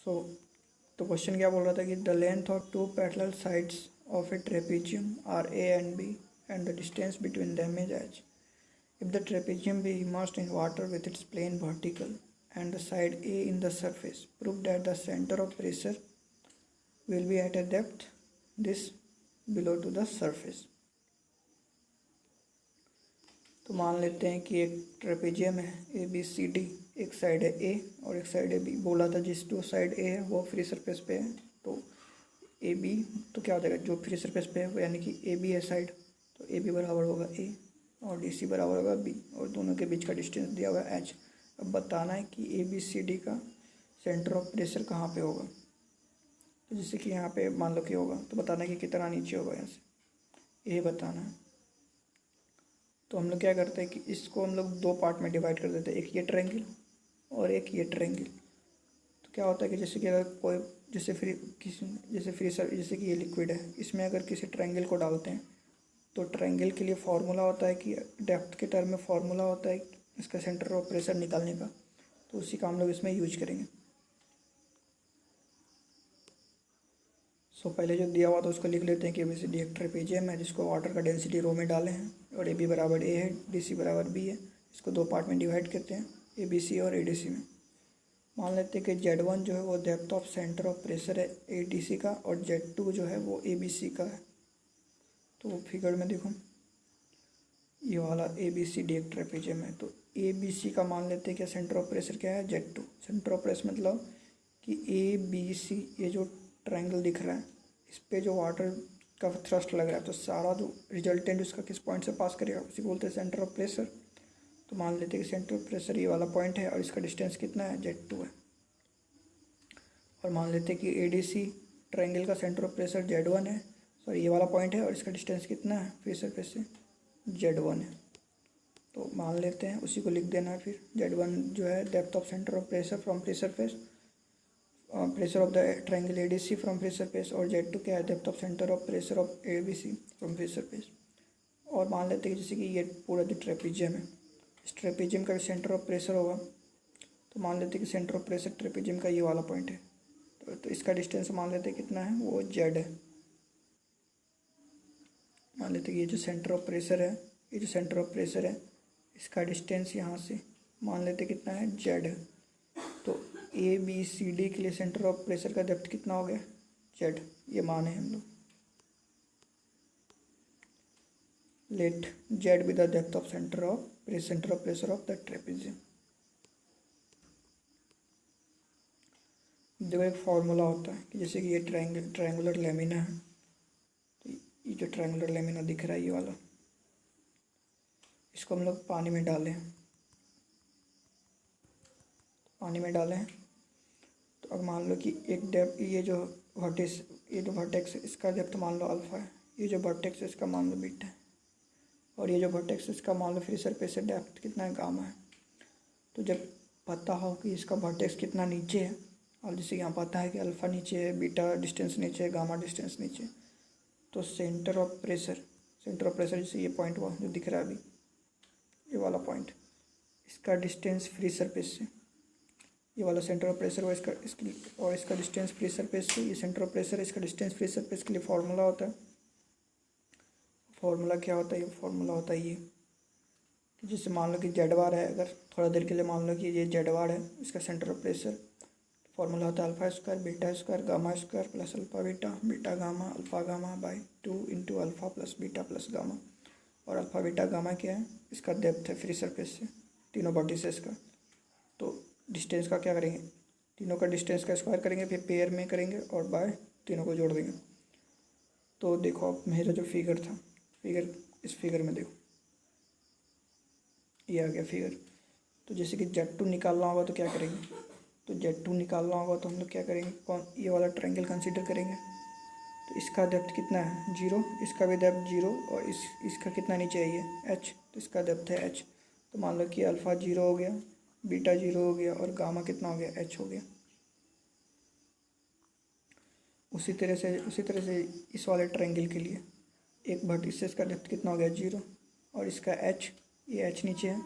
सो तो क्वेश्चन क्या बोल रहा था कि the length of two parallel sides of a trapezium are A and B and the distance between them is H. If the trapezium be immersed in water with its plane vertical and the side A in the surface, prove that the center of pressure will be at a depth this below to the surface. तो मान लेते हैं कि एक trapezium है ए B C D, एक side है ए और एक साइड है बी. बोला था जिस जो साइड ए है वो फ्री सरफेस पे है, तो ए बी तो क्या हो जाएगा, जो फ्री सरफेस पे है वो यानी कि ए बी है साइड, तो ए बी बराबर होगा ए और डी सी बराबर होगा बी और दोनों के बीच का डिस्टेंस दिया हुआ है एच. अब बताना है कि ए बी सी डी का सेंटर ऑफ प्रेशर कहाँ पे होगा. तो जैसे कि यहाँ पे मान लो कि होगा, तो बताना है कि कितना नीचे होगा यहाँ से, ये बताना है. तो हम लोग क्या करते हैं कि इसको हम लोग दो पार्ट में डिवाइड कर देते हैं, एक ये ट्रायंगल और एक ये ट्रायंगल. तो क्या होता है कि जैसे कि अगर कोई जैसे कि ये लिक्विड है, इसमें अगर किसी ट्रायंगल को डालते हैं तो ट्रायंगल के लिए फार्मूला होता है कि डेप्थ के टर्म में फार्मूला होता है इसका सेंटर ऑफ प्रेशर निकालने का, तो उसी का हम लोग इसमें यूज करेंगे. सो पहले जो दिया हुआ था उसको लिख लेते हैं कि एबीसीडी एक ट्रेपेजियम है जिसको वाटर का डेंसिटी रो में डाले हैं और ए बी बराबर ए है, डी सी बराबर बी है. इसको दो पार्ट में डिवाइड करते हैं, ए बी सी और ए डी सी में. मान लेते हैं कि Z1 जो है वो depth of centre of pressure है ए डी सी का और Z2 जो है वो ए बी सी का है. तो फिगर में देखो ये वाला ए बी सी डी एक ट्रेपेजियम है, तो ए बी सी का मान लेते हैं कि सेंटर ऑफ प्रेशर क्या है Z2. सेंटर ऑफ प्रेशर मतलब कि ए बी सी ये जो ट्रायंगल दिख रहा है इस पे जो वाटर का थ्रस्ट लग रहा है, तो सारा जो रिजल्टेंट उसका किस पॉइंट से पास करेगा उसी बोलते हैं सेंटर ऑफ प्रेशर. तो मान लेते हैं कि सेंटर ऑफ प्रेशर ये वाला पॉइंट है और इसका डिस्टेंस कितना है Z2 है. और मान लेते हैं कि ए डी सी ट्रायंगल का सेंटर ऑफ प्रेशर Z1 है, सॉरी ये वाला पॉइंट है और इसका डिस्टेंस कितना है फ्री सरफेस से Z1 है. तो मान लेते हैं उसी को लिख देना है. फिर Z1 जो है depth of centre of pressure from free surface, pressure of the triangle A D C from free surface, और Z2 क्या है depth of centre of pressure of A B C from free surface. और मान लेते हैं कि जैसे कि ये पूरा जो ट्रेपेजियम है, इस ट्रेपेजियम का सेंटर ऑफ प्रेशर होगा, तो मान लेते हैं कि सेंटर ऑफ प्रेशर ट्रेपेजियम का ये वाला पॉइंट है, तो इसका डिस्टेंस मान लेते हैं कितना है वो Z है. मान लेते हैं कि ये जो सेंटर ऑफ प्रेशर है, ये जो सेंटर ऑफ प्रेशर है इसका डिस्टेंस यहाँ से मान लेते हैं कितना है Z है. तो ए बी सी डी के लिए सेंटर ऑफ प्रेशर का डेप्थ कितना हो गया Z, ये माने हम लोग. Let Z be the depth of centre of pressure of the trapezium. देखो एक फार्मूला होता है कि जैसे कि ये ट्रायंगुलर लेमिना है, तो ये जो ट्रायंगुलर लेमिना दिख रहा है ये वाला, इसको हम लोग पानी में डालें तो अब मान लो कि एक डेप्थ ये जो वर्टेक्स इसका डेप्थ मान लो अल्फा है, ये जो वर्टेक्स है इसका मान लो बीटा है, और ये जो वर्टेक्स इसका मान लो फ्री सरफेस से डेप्थ कितना है गामा है. तो जब पता हो कि इसका वर्टेक्स कितना नीचे है, और जैसे यहाँ पता है कि अल्फ़ा नीचे है, बीटा डिस्टेंस नीचे है, गामा डिस्टेंस नीचे, तो सेंटर ऑफ प्रेशर जैसे ये पॉइंट हुआ जो दिख रहा है अभी ये वाला पॉइंट, इसका डिस्टेंस फ्री सरफेस से ये वाला सेंटर ऑफ प्रेशर हुआ इसका डिस्टेंस फ्री सरफेस से ये सेंटर ऑफ प्रेशर है, इसका डिस्टेंस फ्री सरफेस के लिए फार्मूला होता है. फार्मूला क्या होता है, ये फार्मूला होता है ये कि जैसे मान लो कि जेड बार है, अगर थोड़ा देर के लिए मान लो कि ये जेड बार है इसका सेंटर ऑफ प्रेशर, फार्मूला होता है alpha square beta square gamma square plus alpha beta gamma alpha gamma by 2 into alpha plus beta plus gamma. और अल्फा बीटा गामा क्या है, इसका डेप्थ है फ्री सरफेस से तीनों वर्टिसेस का. तो डिस्टेंस का क्या करेंगे, तीनों का डिस्टेंस का स्क्वायर करेंगे, फिर पेयर में करेंगे और बाय तीनों को जोड़ देंगे. तो देखो अब मेरा जो फिगर था, इस फिगर में देखो ये आ गया फिगर. तो जैसे कि Z2 निकालना होगा तो क्या करेंगे, तो Z2 निकालना होगा तो हम लोग क्या करेंगे, ये वाला ट्रायंगल कंसीडर करेंगे. तो इसका डेप्थ कितना है 0, इसका भी डेप्थ 0 और इसका कितना नीचे है ये H, तो इसका डेप्थ है H. तो मान लो कि अल्फ़ा 0 हो गया, बीटा 0 हो गया और गामा कितना हो गया H हो गया. उसी तरह से इस वाले ट्रायंगल के लिए एक वर्टिसेस का डेप्थ कितना हो गया 0 और इसका H, ये H नीचे है,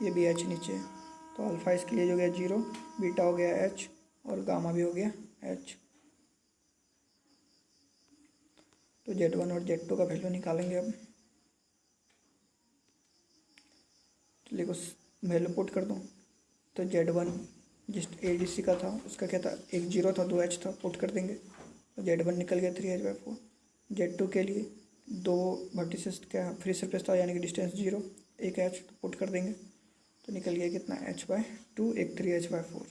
ये भी H नीचे है. तो अल्फ़ा इसके लिए हो गया 0, बीटा हो गया H और गामा भी हो गया h। तो Z1 और Z2 का वैल्यू निकालेंगे अब। तो देखो वैल्यू पुट कर दूँ तो Z1 जिस ADC का था उसका क्या था, एक 0 था 2 h था, पुट कर देंगे तो Z1 निकल गया 3h/4। Z2 के लिए 2 वर्टिसेस क्या फ्री सरफेस था यानी कि डिस्टेंस 0, एक h तो पुट कर देंगे तो निकल गया कितना h/2, एक 3h/4।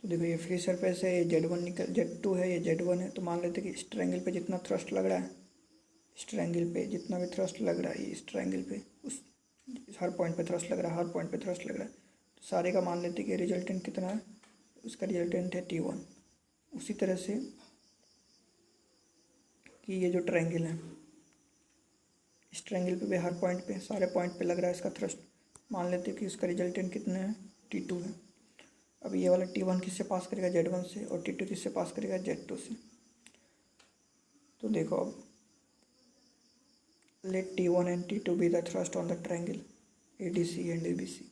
तो देखो ये फ्री सरफेस है, ये Z2 है, ये Z1 है। तो मान लेते हैं कि इस ट्रायंगल पे जितना थ्रस्ट लग रहा है, इस ट्रायंगल पे जितना भी थ्रस्ट लग रहा है, ये इस ट्रायंगल पे उस हर पॉइंट पे थ्रस्ट लग रहा है, हर पॉइंट पे थ्रस्ट लग रहा है। तो सारे का मान लेते हैं कि रिजल्टेंट कितना है, उसका रिजल्टेंट है T1। उसी तरह से कि ये जो ट्रायंगल है, इस ट्रायंगल पे भी हर पॉइंट पे सारे पॉइंट पे लग रहा है इसका थ्रस्ट, मान लेते हैं कि उसका रिजल्टेंट कितना है T2 है। अब ये वाला T1 किससे पास करेगा, Z1 से, और T2 किससे पास करेगा, Z2 से। तो देखो अब let T1 and T2 be the thrust on the triangle ADC and ABC।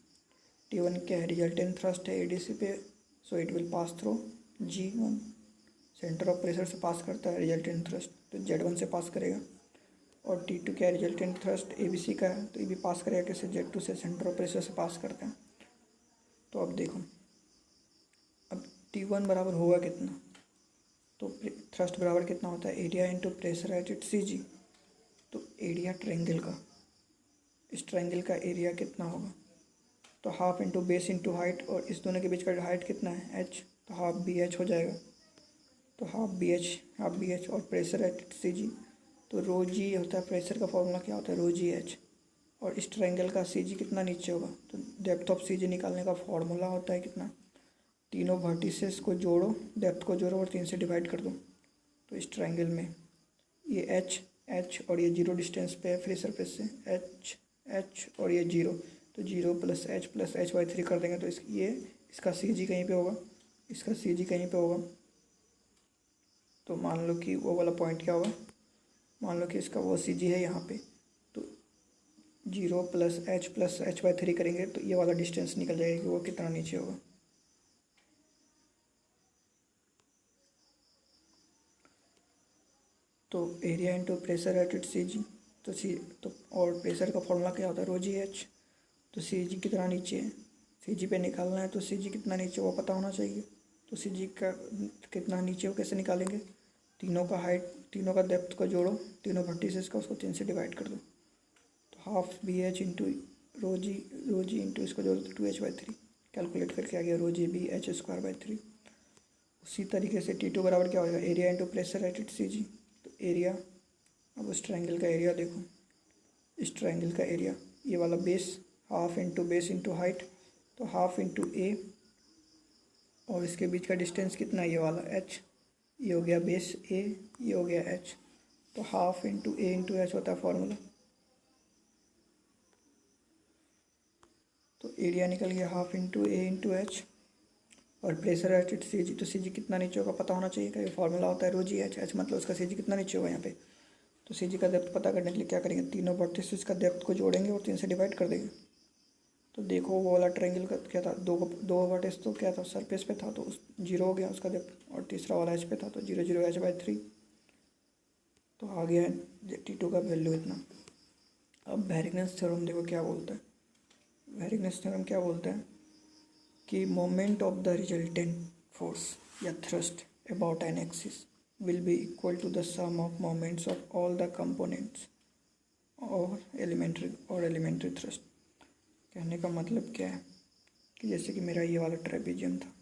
T1 क्या है, रिजल्टेंट थ्रस्ट है ADC पे, so it will pass through G1, centre of pressure से पास करता है रिजल्टेंट थ्रस्ट, तो Z1 से पास करेगा। और T2 क्या है, रिजल्टेंट थ्रस्ट ABC का है, तो ये भी पास करेगा कैसे, Z2 से, सेंटर ऑफ प्रेशर से पास करते हैं। तो अब देखो अब T1 बराबर होगा कितना, तो थ्रस्ट बराबर कितना होता है, area into pressure at it CG। तो एरिया ट्रायंगल का, इस ट्रायंगल का एरिया कितना होगा, तो half into base into height, और इस दोनों के बीच का हाइट कितना है h, तो हाफ BH हो जाएगा। तो हाफ बी एच और प्रेशर एट CG, तो रो जी होता है, प्रेशर का फॉर्मूला क्या होता है, रो जी एच। और इस ट्रायंगल का CG कितना नीचे होगा, तो डेप्थ ऑफ CG निकालने का फॉर्मूला होता है कितना, तीनों वर्टिसेस को जोड़ो, डेप्थ को जोड़ो और 3 से डिवाइड कर दो। तो इस ट्रायंगल में ये h और ये 0 डिस्टेंस पे है फ्री सरफेस से, h और ये 0, तो 0 + h/3 कर देंगे तो इसका CG कहीं पे होगा, इसका CG कहीं पे होगा। तो मान लो कि वो वाला पॉइंट क्या होगा, मान लो कि इसका वो CG है यहाँ पे, तो 0 + h/3 करेंगे तो ये वाला डिस्टेंस निकल जाएगा कि वो कितना नीचे होगा। तो area into pressure at it CG, तो और प्रेशर का फॉर्मूला क्या होता है, रो जी एच। तो CG कितना नीचे है, CG पे निकालना है तो CG कितना नीचे वो पता होना चाहिए। तो CG का कितना नीचे हो कैसे निकालेंगे, तीनों का हाइट, तीनों का डेप्थ को जोड़ो, तीनों वर्टिसेस का, उसको 3 से डिवाइड कर दो। तो हाफ BH इंटू रो जी इंटू इसको जोड़ो तो 2h/3, कैलकुलेट करके आ गया रो जी BH²/3। उसी तरीके से T2 बराबर क्या होगा, area into pressure at it CG। तो एरिया, अब उस ट्रायंगल का एरिया देखो, इस ट्रायंगल का एरिया ये वाला base, half into base into height, तो हाफ इंटू A, और इसके बीच का डिस्टेंस कितना है, ये वाला h, ये हो गया बेस A, ये हो गया h। तो half into A into h होता है फॉर्मूला। तो एरिया निकल गया half into A into h, और प्रेशर एट इट CG, तो CG कितना नीचे होगा पता होना चाहिए, कि फॉर्मूला होता है रो जी एच, एच मतलब उसका CG कितना नीचे होगा यहाँ पे। तो CG का डेप्थ पता करने के लिए क्या करेंगे, तीनों वर्टिसेस का डेप्थ को जोड़ेंगे और 3 से डिवाइड कर देंगे। तो देखो वो वाला ट्रायंगल का क्या था, दो वर्टिस तो क्या था, सरफेस पे था, तो उस 0 हो गया उसका डेप्थ, और तीसरा वाला h पे था, तो 0 0 h/3। तो आ गया T2 का वैल्यू इतना। अब वेरिगनेस थ्योरम देखो क्या बोलता है, वेरिगनेस थ्योरम क्या बोलता है कि moment of the resultant force या thrust about an axis will be equal to the sum of moments of all the components और एलिमेंट्री थ्रस्ट। कहने का मतलब क्या है कि जैसे कि मेरा ये वाला ट्रेपेजियम था,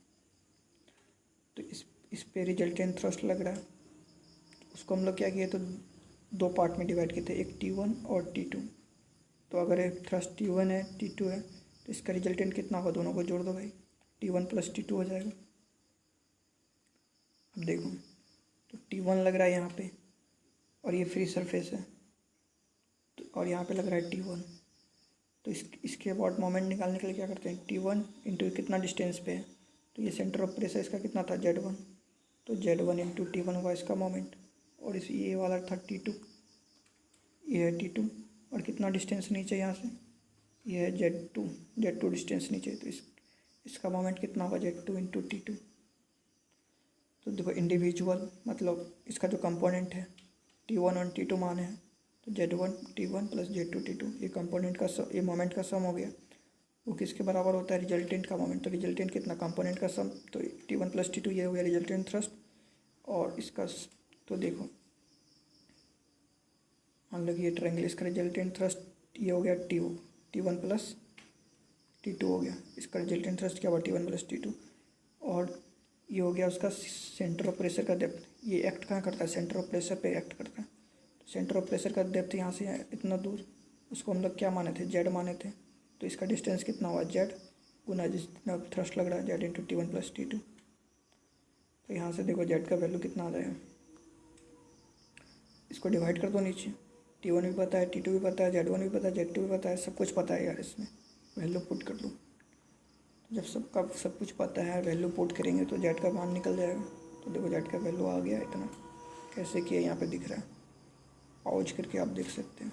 तो इस पे रिजल्टेंट थ्रस्ट लग रहा है, उसको हम लोग क्या किए, तो 2 पार्ट में डिवाइड किए थे, एक T1 और T2। तो अगर एक थ्रस्ट T1 है T2 है तो इसका रिजल्टेंट कितना होगा, दोनों को जोड़ दो भाई, T1 + T2 हो जाएगा। अब देखो तो T1 लग रहा है यहाँ पे, और ये फ्री सरफेस है, तो और यहाँ पे लग रहा है T1। तो इसके अबाउट मोमेंट निकालने के लिए क्या करते हैं, T1 इंटू कितना डिस्टेंस पे है, तो ये सेंटर ऑफ प्रेशर इसका कितना था, Z1, तो Z1 इंटू T1 हुआ इसका मोमेंट। और इस ये वाला था T2, ये है T2, और कितना डिस्टेंस नीचे यहाँ से, ये है Z2 डिस्टेंस नीचे, तो इसका मोमेंट कितना होगा Z2 इंटू T2। तो देखो इंडिविजुअल मतलब इसका जो कंपोनेंट है T1 और T2 माने हैं, तो Z1 T1 plus Z2 T2 ये कंपोनेंट का ये मोमेंट का सम हो गया। वो किसके बराबर होता है? रिजल्टेंट का मोमेंट। तो रिजल्टेंट कितना? कंपोनेंट का सम। तो T1 प्लस T2 ये हो गया रिजल्टेंट थ्रस्ट। और इसका तो देखो मान लो कि ये ट्रायंगल, इसका रिजल्टेंट थ्रस्ट ये हो गया T1 प्लस T2 हो गया। इसका रिजल्टेंट थ्रस्ट क्या हुआ? T1 plus T2। और ये हो गया उसका सेंटर ऑफ प्रेशर का डेप्थ। ये एक्ट कहाँ करता है? सेंटर ऑफ प्रेशर पे एक्ट करता है। तो सेंटर ऑफ प्रेशर का डेप्थ यहाँ से इतना दूर, उसको हम लोग क्या माने थे? Z माने थे। तो इसका डिस्टेंस कितना हुआ? Z गुना जितना थ्रस्ट लग रहा है Z into T1 plus T2। तो यहाँ से देखो Z का वैल्यू कितना आ जाएगा, इसको डिवाइड कर दो नीचे। T1 भी पता है, T2 भी पता है, Z1 भी पता है, Z2 भी पता है, सब कुछ पता है यार। इसमें वैल्यू पुट कर दो। जब सब कुछ पता है, वैल्यू पुट करेंगे तो Z का मान निकल जाएगा। तो देखो Z का वैल्यू आ गया इतना। कैसे किया यहाँ पे दिख रहा है, पॉज करके आप देख सकते हैं।